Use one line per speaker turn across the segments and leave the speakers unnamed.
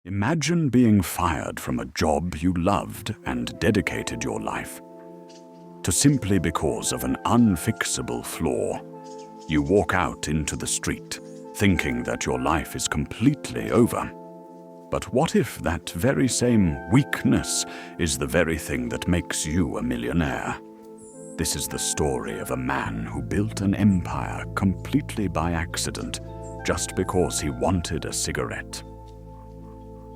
Imagine being fired from a job you loved and dedicated your life to simply because of an unfixable flaw. You walk out into the street thinking that your life is completely over. But what if that very same weakness is the very thing that makes you a millionaire? This is the story of a man who built an empire completely by accident, just because he wanted a cigarette.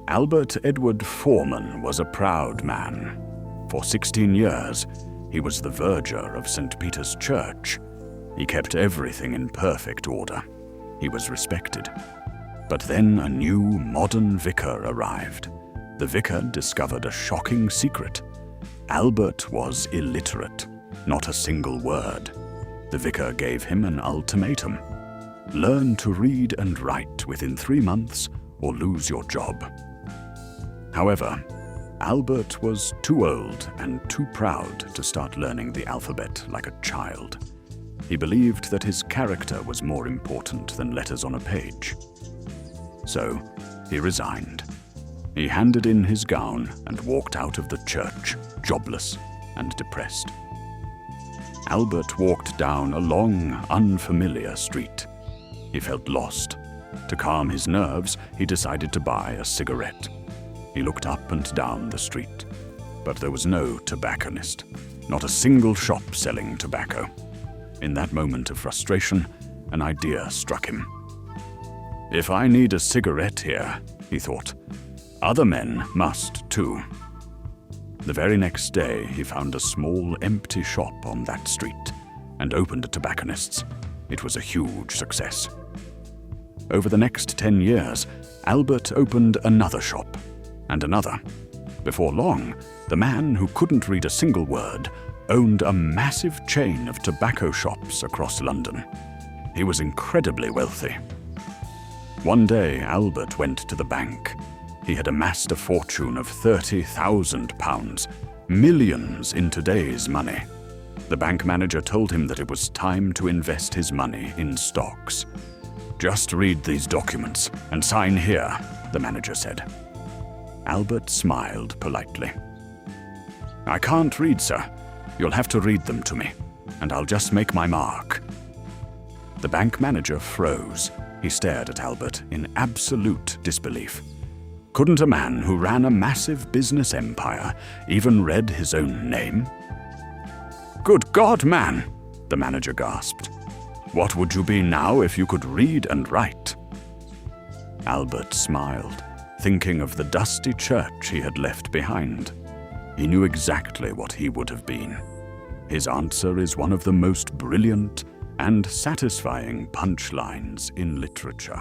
Albert Edward Foreman was a proud man. For 16 years, he was the verger of St. Peter's Church. He kept everything in perfect order. He was respected. But then a new, modern vicar arrived. The vicar discovered a shocking secret. Albert was illiterate, not a single word. The vicar gave him an ultimatum. Learn to read and write within 3 months or lose your job. However, Albert was too old and too proud to start learning the alphabet like a child. He believed that his character was more important than letters on a page. So, he resigned. He handed in his gown and walked out of the church, jobless and depressed. Albert walked down a long, unfamiliar street. He felt lost. To calm his nerves, he decided to buy a cigarette. He looked up and down the street, but there was no tobacconist, not a single shop selling tobacco. In that moment of frustration, an idea struck him. If I need a cigarette here, he thought, other men must too. The very next day, he found a small, empty shop on that street and opened a tobacconist's. It was a huge success. Over the next 10 years, Albert opened another shop and another. Before long, the man who couldn't read a single word owned a massive chain of tobacco shops across London. He was incredibly wealthy. One day, Albert went to the bank. He had amassed a fortune of £30,000, millions in today's money. The bank manager told him that it was time to invest his money in stocks. Just read these documents and sign here, the manager said. Albert smiled politely. I can't read, sir. You'll have to read them to me, and I'll just make my mark. The bank manager froze. He stared at Albert in absolute disbelief. Couldn't a man who ran a massive business empire even read his own name? Good God, man, the manager gasped. What would you be now if you could read and write? Albert smiled, thinking of the dusty church he had left behind. He knew exactly what he would have been. His answer is one of the most brilliant and satisfying punchlines in literature.